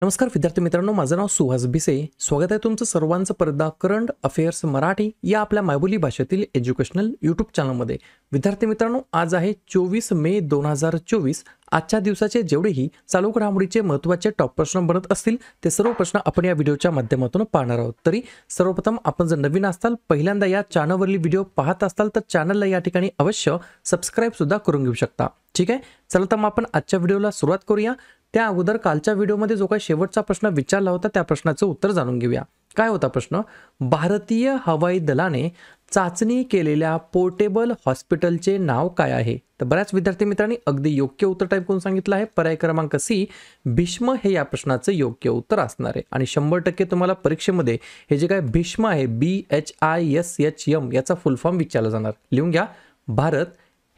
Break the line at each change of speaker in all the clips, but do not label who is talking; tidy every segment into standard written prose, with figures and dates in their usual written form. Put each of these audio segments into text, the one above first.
नमस्कार विद्यार्थी मित्रांनो, माझं नाव सुहास भिसे. स्वागत आहे तुमचं सर्वांचं परदा करंट अफेअर्स मराठी या आपल्या मायबोली भाषेतील एज्युकेशनल यूट्यूब चॅनलमध्ये. विद्यार्थी मित्रांनो, आज आहे 24 मे 2024. आजच्या दिवसाचे जेवढेही चालू घडामोडीचे महत्त्वाचे टॉप प्रश्न बनत असतील ते सर्व प्रश्न आपण या व्हिडिओच्या माध्यमातून पाहणार आहोत. तरी सर्वप्रथम आपण जर नवीन असाल, पहिल्यांदा या चॅनलवरील व्हिडिओ पाहत असाल तर चॅनलला या ठिकाणी अवश्य सबस्क्राईब सुद्धा करून घेऊ शकता. ठीक आहे, चला तर मग आपण आजच्या व्हिडिओला सुरुवात करूया. त्या अगोदर कालच्या व्हिडिओमध्ये जो काही शेवटचा प्रश्न विचारला होता त्या प्रश्नाचं उत्तर जाणून घेऊया. काय होता प्रश्न? भारतीय हवाई दलाने चाचणी केलेल्या पोर्टेबल हॉस्पिटलचे नाव काय आहे? तर बऱ्याच विद्यार्थी मित्रांनी अगदी योग्य उत्तर टाईप करून सांगितलं आहे. पर्याय क्रमांक सी भीष्म हे या प्रश्नाचं योग्य उत्तर असणार आहे. आणि 100% तुम्हाला परीक्षेमध्ये हे जे काय भीष्म आहे, BHISHM याचा फुल फॉर्म विचारला जाणार. लिहून घ्या. भारत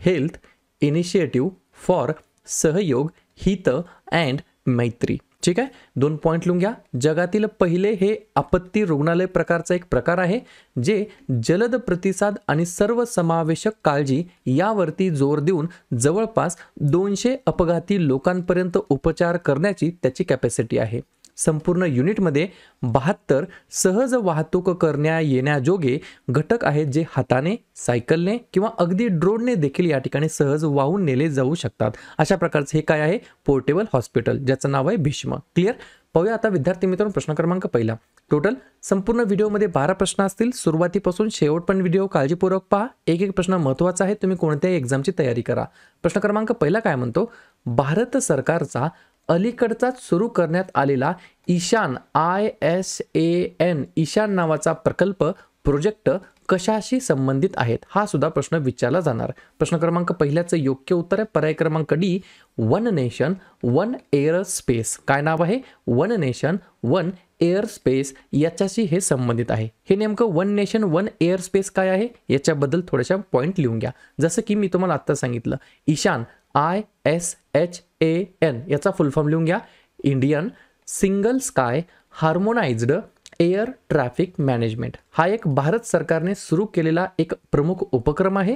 हेल्थ इनिशिएटिव्ह फॉर सहयोग हित अँड मैत्री. ठीक आहे, 2 पॉइंट लिहून घ्या. जगातील पहिले हे आपत्ती रुग्णालय प्रकारचा एक प्रकार आहे जे जलद प्रतिसाद आणि सर्वसमावेशक काळजी यावरती जोर देऊन जवळपास 200 अपघाती लोकांपर्यंत उपचार करण्याची त्याची कॅपॅसिटी आहे. संपूर्ण युनिटमध्ये 72 सहज वाहतूक करण्या येण्याजोगे घटक आहेत जे हाताने, सायकलने किंवा अगदी ड्रोनने देखील या ठिकाणी सहज वाहून नेले जाऊ शकतात. अशा प्रकारचे हे काय आहे? पोर्टेबल हॉस्पिटल, ज्याचं नाव आहे भीष्म. क्लिअर? पाहूया आता विद्यार्थी मित्रांनो प्रश्न क्रमांक पहिला. टोटल संपूर्ण व्हिडिओमध्ये 12 प्रश्न असतील. सुरुवातीपासून शेवट पण व्हिडिओ काळजीपूर्वक पहा. एक एक प्रश्न महत्त्वाचा आहे. तुम्ही कोणत्याही एक्झामची तयारी करा. प्रश्न क्रमांक पहिला काय म्हणतो? भारत सरकारचा अलीकडचाच सुरू करण्यात आलेला ईशान ISAN ईशान नावाचा प्रकल्प प्रोजेक्ट कशाशी संबंधित आहेत? हा सुद्धा प्रश्न विचारला जाणार. प्रश्न क्रमांक पहिल्याचं योग्य उत्तर आहे पर्याय क्रमांक D, one nation one air space. काय नाव आहे? One nation one air space याच्याशी हे संबंधित आहे. हे नेमकं one nation one air space काय आहे याच्याबद्दल थोड्याशा पॉईंट लिहून घ्या. जसं की मी तुम्हाला आत्ता सांगितलं, ईशान ISHAN याचा फुल फॉर्म लिहून घ्या. Indian single sky harmonised air traffic management. हा एक भारत सरकारने सुरू केलेला एक प्रमुख उपक्रम आहे.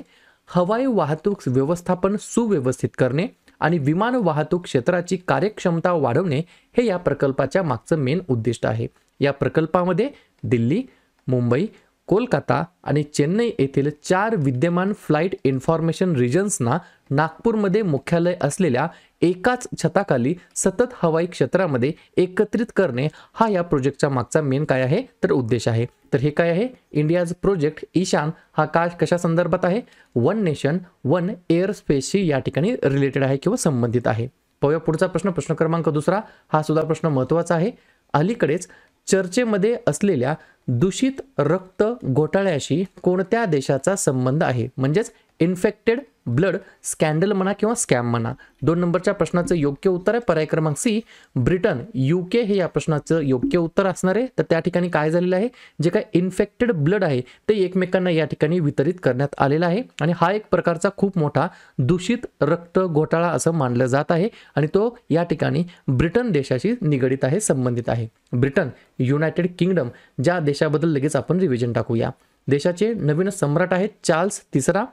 हवाई वाहतूक व्यवस्थापन सुव्यवस्थित करणे आणि विमान वाहतूक क्षेत्राची कार्यक्षमता वाढवणे हे या प्रकल्पाच्या मागचं मेन उद्दिष्ट आहे. या प्रकल्पामध्ये दिल्ली, मुंबई, कोलकाता आणि चेन्नई येथील 4 विद्यमान फ्लाईट इन्फॉर्मेशन रिजन्सना नागपूरमध्ये मुख्यालय असलेल्या एकाच छताखाली सतत हवाई क्षेत्रामध्ये एकत्रित करणे हा या प्रोजेक्टचा मागचा मेन काय आहे तर उद्देश आहे. तर हे काय आहे? इंडियाज प्रोजेक्ट ईशान हा कशा संदर्भात आहे? वन नेशन वन एअर स्पेसशी या ठिकाणी रिलेटेड आहे किंवा संबंधित आहे. पाहूया पुढचा प्रश्न. प्रश्न क्रमांक दुसरा. हा सुद्धा प्रश्न महत्त्वाचा आहे. अलीकडेच चर्चेमध्ये असलेल्या दूषित रक्त घोटाळ्याशी कोणत्या देशाचा संबंध आहे? म्हणजेच इन्फेक्टेड ब्लड स्कॅन्डल म्हणा किंवा स्कॅम म्हणा. 2 नंबरच्या प्रश्नाचं योग्य उत्तर आहे पर्याय क्रमांक सी, ब्रिटन. UK हे या प्रश्नाचं योग्य उत्तर असणार आहे. तर त्या ठिकाणी काय झालेलं आहे? जे काय इन्फेक्टेड ब्लड आहे ते एकमेकांना या ठिकाणी वितरित करण्यात आलेला आहे आणि हा एक प्रकारचा खूप मोठा दूषित रक्त घोटाळा असं मानलं जात आहे आणि तो या ठिकाणी ब्रिटन देशाशी निगडित आहे, संबंधित आहे. ब्रिटन, युनायटेड किंगडम, ज्या देशाबद्दल लगेच आपण रिव्हिजन टाकूया. देशाचे नवीन सम्राट आहेत चार्ल्स तिसरा.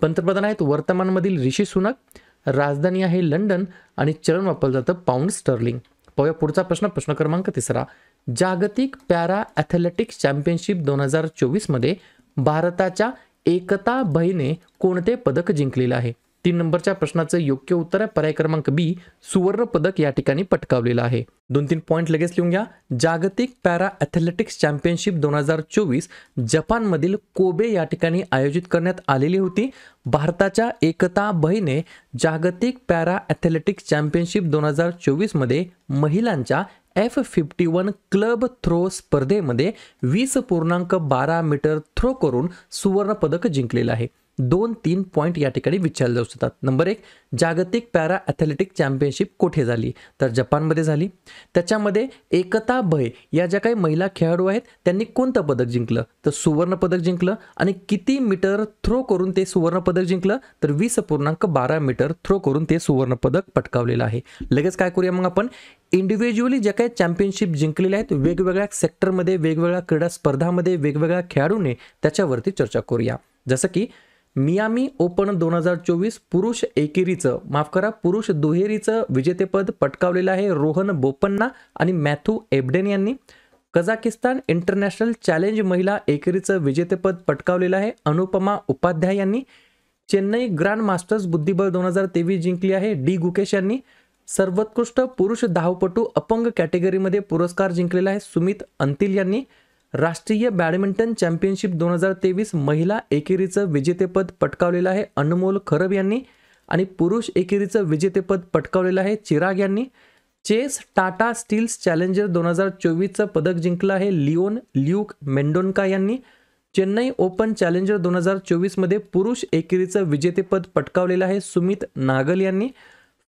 पंतप्रधान आहेत वर्तमानमधील ऋषी सुनक. राजधानी आहे लंडन आणि चलन वापरलं जातं पाऊंड स्टर्लिंग. पाहूया पुढचा प्रश्न. प्रश्न क्रमांक तिसरा. जागतिक पॅरा ॲथलेटिक्स चॅम्पियनशिप 2024 मध्ये भारताच्या एकता बहीने कोणते पदक जिंकलेलं आहे? 3 नंबरच्या प्रश्नाचं योग्य उत्तर आहे पर्याय क्रमांक बी, सुवर्ण पदक या ठिकाणी पटकावलेलं आहे. 2-3 पॉईंट लगेच लिहून घ्या. जागतिक पॅरा ॲथलेटिक्स चॅम्पियनशिप 2024 जपानमधील कोबे या ठिकाणी आयोजित करण्यात आलेली होती. भारताच्या एकता बहीने जागतिक पॅरा ॲथलेटिक्स चॅम्पियनशिप 2024 मध्ये महिलांच्या F51 क्लब थ्रो स्पर्धेमध्ये 20.12 मीटर थ्रो करून सुवर्ण पदक जिंकलेलं आहे. 2-3 पॉईंट या ठिकाणी विचारले जाऊ शकतात. नंबर 1, जागतिक पॅरा ॲथलेटिक चॅम्पियनशिप कुठे झाली? तर जपानमध्ये झाली. त्याच्यामध्ये एकता भय या ज्या काही महिला खेळाडू आहेत त्यांनी कोणतं पदक जिंकलं? तर सुवर्ण पदक जिंकलं. आणि किती मीटर थ्रो करून ते सुवर्ण पदक जिंकलं? तर 20.12 मीटर थ्रो करून ते सुवर्ण पदक पटकावलेलं आहे. लगेच काय करूया मग आपण? इंडिव्हिज्युअली ज्या काही चॅम्पियनशिप जिंकलेल्या आहेत वेगवेगळ्या सेक्टरमध्ये, वेगवेगळ्या क्रीडा स्पर्धामध्ये, वेगवेगळ्या खेळाडूने त्याच्यावरती चर्चा करूया. जसं की मियामी ओपन 2024 पुरुष एकेरीचं माफ करा पुरुष दुहेरीचं विजेतेपद पटकावलेलं आहे रोहन बोपन्ना आणि मॅथ्यू एबडेन यांनी. कझाकिस्तान इंटरनॅशनल चॅलेंज महिला एकेरीचं विजेतेपद पटकावलेलं आहे अनुपमा उपाध्याय यांनी. चेन्नई ग्रँड मास्टर्स बुद्धिबळ 2023 जिंकली आहे डी गुकेश यांनी. सर्वोत्कृष्ट पुरुष धावपटू अपंग कॅटेगरीमध्ये पुरस्कार जिंकलेला आहे सुमित अंतिल यांनी. राष्ट्रीय बॅडमिंटन चॅम्पियनशिप 2023 महिला एकेरीचं विजेतेपद पटकावलेलं आहे अनमोल खरब यांनी आणि पुरुष एकेरीचं विजेतेपद पटकावलेलं आहे चिराग यांनी. चेस टाटा स्टील्स चॅलेंजर 2024चं पदक जिंकलं आहे लिओन ल्यूक मेंडोन्का यांनी. चेन्नई ओपन चॅलेंजर 2024 मध्ये पुरुष एकेरीचं विजेतेपद पटकावलेलं आहे सुमित नागल यांनी.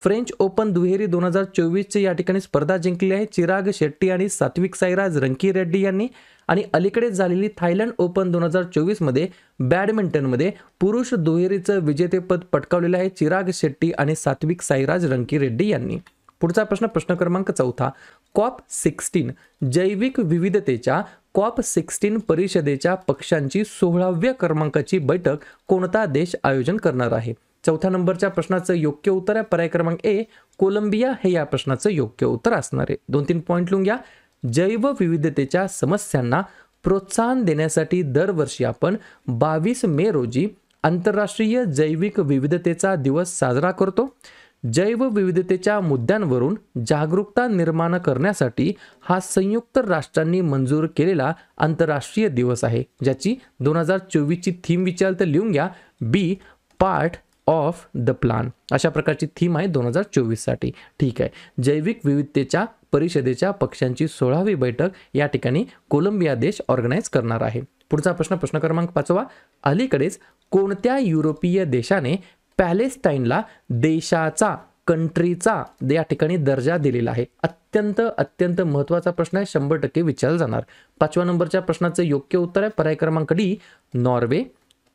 फ्रेंच ओपन दुहेरी 2024ची या ठिकाणी स्पर्धा जिंकली आहे चिराग शेट्टी आणि सात्विक साईराज रंकीरेड्डी यांनी. आणि अलीकडेच झालेली थायलंड ओपन 2024 मध्ये बॅडमिंटनमध्ये पुरुष दुहेरीचं विजेतेपद पटकावलेलं आहे चिराग शेट्टी आणि सात्विक साईराज रंकीरेड्डी यांनी. पुढचा प्रश्न क्रमांक 4 COP16 जैविक विविधतेच्या COP16 परिषदेच्या पक्षांची 16व्या क्रमांकाची बैठक कोणता देश आयोजन करणार आहे. 4थ्या नंबरच्या प्रश्नाचं योग्य उत्तर आहे पर्याय क्रमांक ए कोलंबिया हे या प्रश्नाचं योग्य उत्तर असणार आहे. 2-3 पॉईंट लिहून घ्या. जैव विविधतेच्या समस्यांना प्रोत्साहन देण्यासाठी दरवर्षी आपण 22 मे रोजी आंतरराष्ट्रीय जैविक विविधतेचा दिवस साजरा करतो. जैव विविधतेच्या मुद्द्यांवरून जागरूकता निर्माण करण्यासाठी हा संयुक्त राष्ट्रांनी मंजूर केलेला आंतरराष्ट्रीय दिवस आहे ज्याची 2024ची थीम विचारलं तर लिहून घ्या बी पार्ट ऑफ द प्लान. अशा प्रकारची थीम आहे 2024 साठी. ठीक आहे. जैविक विविधतेच्या परिषदेच्या पक्षांची 16वी बैठक या ठिकाणी कोलंबिया देश ऑर्गनाईज करणार आहे. पुढचा प्रश्न क्रमांक 5 अलीकडेच कोणत्या युरोपीय देशाने पॅलेस्टाईनला देशाचा कंट्रीचा या ठिकाणी दर्जा दिलेला आहे. अत्यंत महत्त्वाचा प्रश्न आहे 100% विचारला जाणार. 5व्या नंबरच्या प्रश्नाचं योग्य उत्तर आहे पर्याय क्रमांक डी नॉर्वे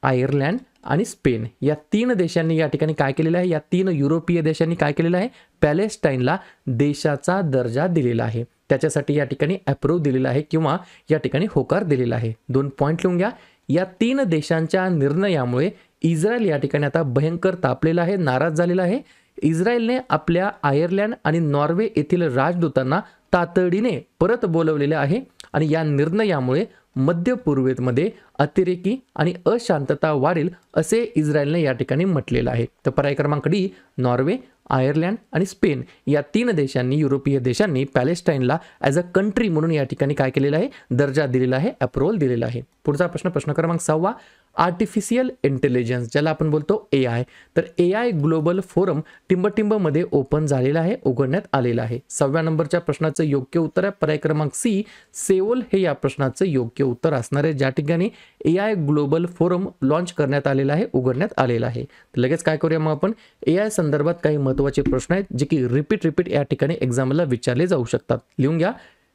आयर्लंड आणि स्पेन या 3 देशांनी या ठिकाणी काय केलेलं आहे. या 3 युरोपीय देशांनी काय केलेलं आहे पॅलेस्टाईनला देशाचा दर्जा दिलेला आहे. त्याच्यासाठी या ठिकाणी अप्रूव्ह दिलेला आहे किंवा या ठिकाणी होकार दिलेला आहे. 2 पॉईंट लिहून घ्या. या 3 देशांच्या निर्णयामुळे इस्रायल या ठिकाणी आता भयंकर तापलेला आहे नाराज झालेला आहे. इस्रायलने आपल्या आयर्लंड आणि नॉर्वे येथील राजदूतांना तातडीने परत बोलवलेले आहे आणि या निर्णयामुळे मध्य पूर्वेमध्ये अतिरेकी आणि अशांतता वाढेल असे इस्रायलने या ठिकाणी म्हटलेलं आहे. तर पर्याय क्रमांक डी नॉर्वे आयर्लंड आणि स्पेन या 3 देशांनी युरोपीय देशांनी पॅलेस्टाईनला ॲज अ कंट्री म्हणून या ठिकाणी काय केलेलं आहे दर्जा दिलेला आहे अप्रूव्हल दिलेला आहे. पुढचा प्रश्न क्रमांक 6 आर्टिफिशियल इंटेलिजन्स ज्याला आपण बोलतो AI तर AI ग्लोबल फोरम टिंबटिंबमध्ये ओपन झालेला आहे उघडण्यात आलेला आहे. 6व्या नंबरच्या प्रश्नाचं योग्य उत्तर आहे पर्याय क्रमांक सी सेओल हे या प्रश्नाचं योग्य उत्तर असणार आहे ज्या ठिकाणी AI ग्लोबल फोरम लॉन्च करण्यात आलेला आहे उघडण्यात आलेला आहे. तर लगेच काय करूया मग आपण AI संदर्भात काही महत्त्वाचे प्रश्न आहेत जे की रिपीट या ठिकाणी एक्झामला विचारले जाऊ शकतात. लिहून घ्या.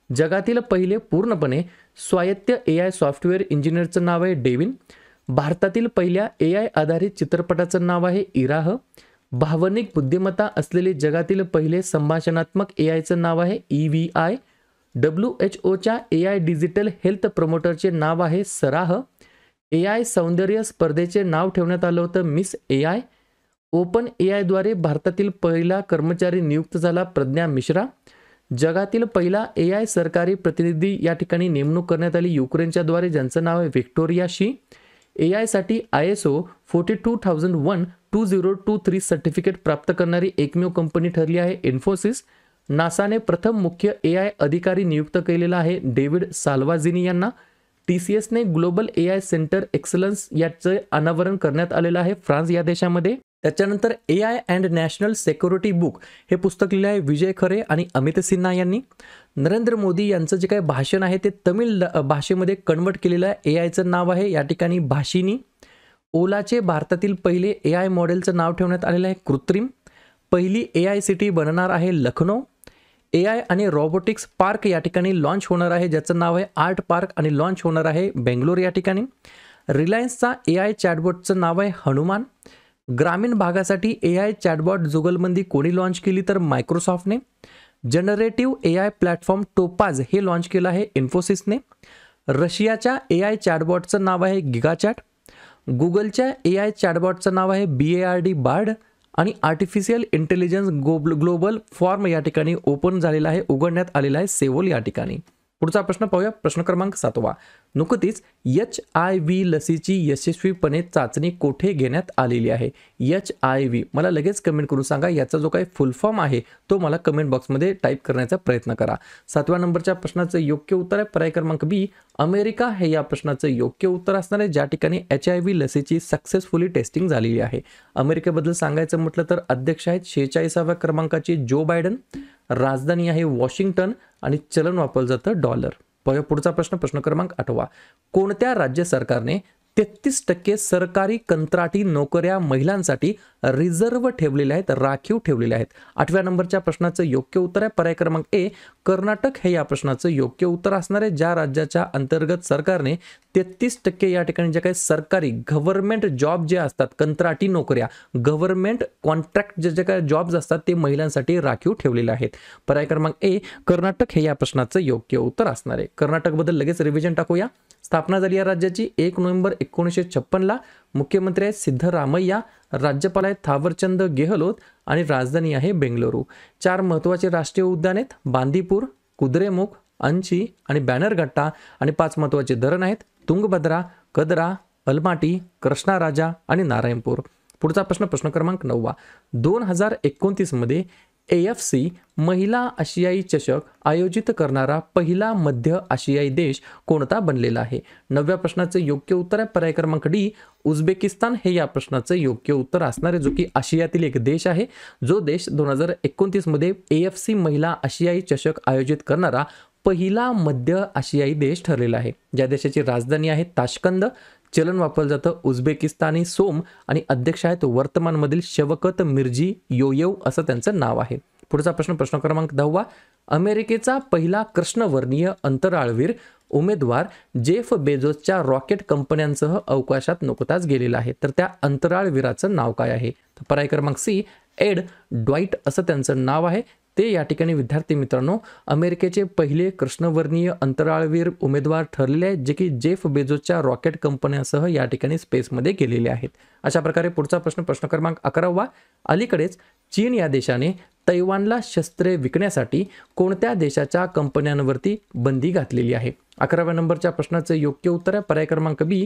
जगातील पहिले पूर्णपणे स्वायत्त AI सॉफ्टवेअर इंजिनियरचं नाव आहे डेविन. भारतातील पहिल्या AI आधारित चित्रपटाचं नाव आहे इराह. भावनिक बुद्धिमत्ता असलेले जगातील पहिले संभाषणात्मक AIचं नाव आहे EVI. WHOच्या AI डिजिटल हेल्थ प्रमोटरचे नाव आहे सराह. AI सौंदर्य स्पर्धेचे नाव ठेवण्यात आलं होतं मिस AI. ओपन AI द्वारे भारतातील पहिला कर्मचारी नियुक्त झाला प्रज्ञा मिश्रा. जगातील पहिला AI सरकारी प्रतिनिधी या ठिकाणी नेमणूक करण्यात आली युक्रेनच्या द्वारे ज्यांचं नाव आहे व्हिक्टोरिया शी. AI साठी ISO 42001-2023 सर्टिफिकेट प्राप्त करणारी एकमेव कंपनी ठरली आहे इन्फोसिस. नासाने प्रथम मुख्य AI अधिकारी नियुक्त केलेला आहे डेव्हिड साल्वाझिनी यांना. TCSने ग्लोबल AI सेंटर एक्सलन्स याचे अनावरण करण्यात आलेलं आहे फ्रान्स या देशामध्ये. त्याच्यानंतर AI and national security book हे पुस्तक लिहिले आहे विजय खरे आणि अमित सिन्हा यांनी. नरेंद्र मोदी यांचं जे काही भाषण आहे ते तमिळ भाषेमध्ये कन्वर्ट केलेलं आहे. AIचं नाव आहे या ठिकाणी भाषिनी. ओलाचे भारतातील पहिले AI मॉडेलचं नाव ठेवण्यात आलेलं आहे कृत्रिम. पहिली AI सिटी बनणार आहे लखनौ. AI आणि रोबोटिक्स पार्क या ठिकाणी लॉन्च होणार आहे ज्याचं नाव आहे आर्ट पार्क आणि लॉन्च होणार आहे बेंगलोर या ठिकाणी. रिलायन्सचा AI चॅटबॉटचं नाव आहे हनुमान. ग्रामीण भागासाठी AI चॅटबॉट जुगलबंदी कोणी लॉन्च केली तर मायक्रोसॉफ्टने. जनरेटिव्ह AI प्लॅटफॉर्म टोपाज हे लॉन्च केलं आहे इन्फोसिसने. रशियाच्या AI चॅटबॉटचं नाव आहे गिगाचॅट. गुगलच्या AI चॅटबॉटचं नाव आहे BARD बार्ड आणि आर्टिफिशियल इंटेलिजन्स ग्लोबल फॉर्म या ठिकाणी ओपन झालेला आहे, उघडण्यात आलेला आहे सेवोल या ठिकाणी. पुढचा प्रश्न पाहूया. प्रश्न क्रमांक 7. नुकतीच HIV लसीची यशस्वीपणे चाचणी कोठे घेण्यात आलेली आहे? HIV मला लगेच कमेंट करून सांगा. याचा जो काही फुल फॉर्म आहे तो मला कमेंट बॉक्समध्ये टाईप करण्याचा प्रयत्न करा. 7व्या नंबरच्या प्रश्नाचं योग्य उत्तर आहे पर्याय क्रमांक B अमेरिका हे या प्रश्नाचं योग्य उत्तर असणार आहे, ज्या ठिकाणी HIV लसीची सक्सेसफुली टेस्टिंग झालेली आहे. अमेरिकेबद्दल सांगायचं म्हटलं तर अध्यक्ष आहेत 46व्या क्रमांकाचे जो बायडन, राजधानी आहे वॉशिंग्टन आणि चलन वापरलं जातं डॉलर. पुढचा प्रश्न प्रश्न क्रमांक 8. कोणत्या राज्य सरकारने 33% सरकारी कंत्राटी नोकऱ्या महिलांसाठी रिझर्व्ह ठेवलेल्या आहेत, राखीव ठेवलेल्या आहेत? 8व्या नंबरच्या प्रश्नाचं योग्य उत्तर आहे पर्याय क्रमांक A कर्नाटक हे या प्रश्नाचं योग्य उत्तर असणार आहे, ज्या राज्याच्या अंतर्गत सरकारने 33% या ठिकाणी जे काही सरकारी गव्हर्नमेंट जॉब जे असतात, कंत्राटी नोकऱ्या, गव्हर्नमेंट कॉन्ट्रॅक्ट जे काही जॉब्स असतात ते महिलांसाठी राखीव ठेवलेले आहेत. पर्याय क्रमांक A कर्नाटक हे या प्रश्नाचं योग्य उत्तर असणार आहे. कर्नाटकबद्दल लगेच रिव्हिजन टाकूया. स्थापना झाली या राज्याची 1 नोव्हेंबर 1956ला. मुख्यमंत्री आहेत सिद्धरामय्या, राज्यपाल आहेत थावरचंद गेहलोत आणि राजधानी आहे बेंगलुरू. 4 महत्त्वाचे राष्ट्रीय उद्यान आहेत बांदीपूर, कुद्रेमुख, अंची आणि बॅनरघट्टा आणि 5 महत्त्वाचे धरण आहेत तुंगभद्रा, कदरा, अलमाटी, कृष्णा राजा आणि नारायणपूर. पुढचा प्रश्न प्रश्न क्रमांक 9. 2029 मध्ये AFC महिला आशियाई चषक आयोजित करणारा पहिला मध्य आशियाई देश कोणता बनलेला आहे? 9व्या प्रश्नाचं योग्य उत्तर आहे पर्याय क्रमांक D उझबेकिस्तान हे या प्रश्नाचं योग्य उत्तर असणार आहे, जो की आशियातील एक देश आहे, जो देश 2029 मध्ये AFC महिला आशियाई चषक आयोजित करणारा पहिला मध्य आशियाई देश ठरलेला आहे. ज्या देशाची राजधानी आहे ताशकंद, चलन वापरलं जातं उझबेकिस्तानी सोम आणि अध्यक्ष आहेत वर्तमानमधील शवकत मिर्झी योयेव असं त्यांचं नाव आहे. पुढचा प्रश्न प्रश्न क्रमांक 10. अमेरिकेचा पहिला कृष्णवर्णीय अंतराळवीर उमेदवार जेफ बेझोसच्या रॉकेट कंपन्यांसह अवकाशात नुकताच गेलेला आहे, तर त्या अंतराळवीराचं नाव काय आहे? तर पर्याय क्रमांक C एड ड्वाइट असं त्यांचं नाव आहे. ते या ठिकाणी विद्यार्थी मित्रांनो अमेरिकेचे पहिले कृष्णवर्णीय अंतराळवीर उमेदवार ठरलेले आहेत, जे की जेफ बेझोसच्या रॉकेट कंपन्यांसह या ठिकाणी स्पेसमध्ये गेलेले आहेत. अशा प्रकारे पुढचा प्रश्न प्रश्न क्रमांक 11. अलीकडेच चीन या देशाने तैवानला शस्त्रे विकण्यासाठी कोणत्या देशाच्या कंपन्यांवरती बंदी घातलेली आहे? 11व्या नंबरच्या प्रश्नाचं योग्य उत्तर आहे पर्याय क्रमांक B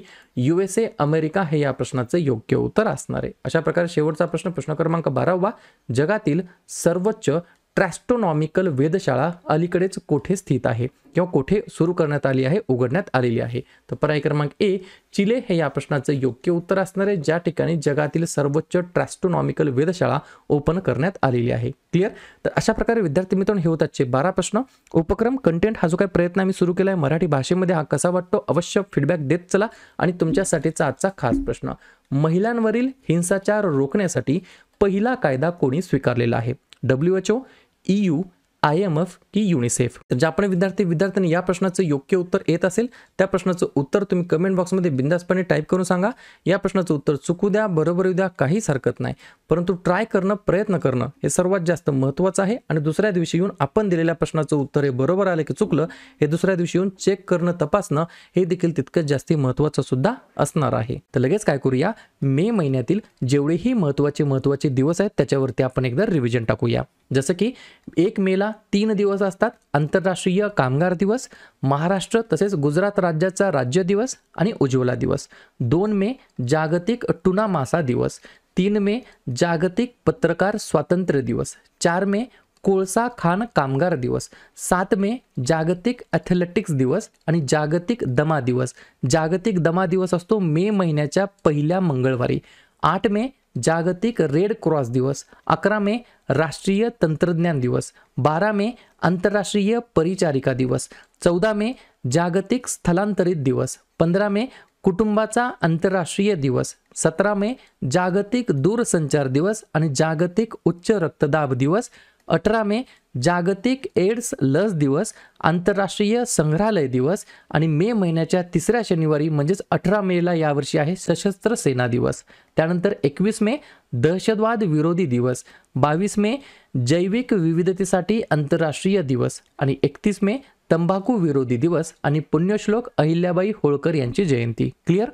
USA अमेरिका हे या प्रश्नाचं योग्य उत्तर असणार आहे. अशा प्रकारे शेवटचा प्रश्न प्रश्न क्रमांक 12. जगातील सर्वोच्च ट्रॅस्ट्रोनॉमिकल वेधशाळा अलीकडेच कोठे स्थित आहे किंवा कोठे सुरू करण्यात आली आहे, उघडण्यात आलेली आहे? तर पर्याय क्रमांक A चिले हे या प्रश्नाचं योग्य उत्तर असणार आहे, ज्या ठिकाणी जगातील सर्वोच्च ट्रॅस्ट्रोनॉमिकल वेधशाळा ओपन करण्यात आलेली आहे. क्लिअर? तर अशा प्रकारे विद्यार्थी मित्रांनो हे होतात 12 प्रश्न. उपक्रम कंटेंट हा जो काही प्रयत्न आम्ही सुरू केला आहे मराठी भाषेमध्ये, हा कसा वाटतो अवश्य फीडबॅक देत चला. आणि तुमच्यासाठीचा आजचा खास प्रश्न, महिलांवरील हिंसाचार रोखण्यासाठी पहिला कायदा कोणी स्वीकारलेला आहे? WHO, EU, IMF की युनिसेफ? तर ज्या आपण विद्यार्थ्यांनी या प्रश्नाचं योग्य उत्तर येत असेल त्या प्रश्नाचं उत्तर तुम्ही कमेंट बॉक्समध्ये बिंदासपणे टाईप करून सांगा. या प्रश्नाचं उत्तर चुकू द्या, बरोबर येऊ द्या, काहीच हरकत नाही, परंतु ट्राय करणं, प्रयत्न करणं हे सर्वात जास्त महत्त्वाचं आहे. आणि दुसऱ्या दिवशी येऊन आपण दिलेल्या प्रश्नाचं उत्तर हे बरोबर आलं की चुकलं हे दुसऱ्या दिवशी येऊन चेक करणं, तपासणं हे देखील तितकंच जास्ती महत्त्वाचं सुद्धा असणार आहे. तर लगेच काय करूया, मे महिन्यातील जेवढेही महत्त्वाचे दिवस आहेत त्याच्यावरती आपण एकदा रिव्हिजन टाकूया. जसं की 1 मेला 3 दिवस असतात, आंतरराष्ट्रीय कामगार दिवस, महाराष्ट्र तसेच गुजरात राज्याचा राज्य दिवस आणि उज्ज्वला दिवस. 2 मे जागतिक टुना मासा दिवस, 3 मे जागतिक पत्रकार स्वातंत्र्य दिवस, 4 मे कोळसा खाण कामगार दिवस, 7 मे जागतिक ॲथलेटिक्स दिवस आणि जागतिक दमा दिवस. जागतिक दमा दिवस असतो मे महिन्याच्या पहिल्या मंगळवारी. 8 मे जागतिक रेड क्रॉस दिवस, 11 मे राष्ट्रीय तंत्रज्ञान दिवस, 12 मे आंतरराष्ट्रीय परिचारिका दिवस, 14 मे जागतिक स्थलांतरित दिवस, 15 मे कुटुंबाचा आंतरराष्ट्रीय दिवस, 17 मे जागतिक दूरसंचार दिवस आणि जागतिक उच्च रक्तदाब दिवस, 18 मे जागतिक एड्स लस दिवस, आंतरराष्ट्रीय संग्रहालय दिवस आणि मे महिन्याच्या 3ऱ्या शनिवारी म्हणजेच 18 मेला यावर्षी आहे सशस्त्र सेना दिवस. त्यानंतर 21 मे दहशतवाद विरोधी दिवस, 22 मे जैविक विविधतेसाठी आंतरराष्ट्रीय दिवस आणि 31 मे तंबाखू विरोधी दिवस आणि पुण्यश्लोक अहिल्याबाई होळकर यांची जयंती. क्लिअर?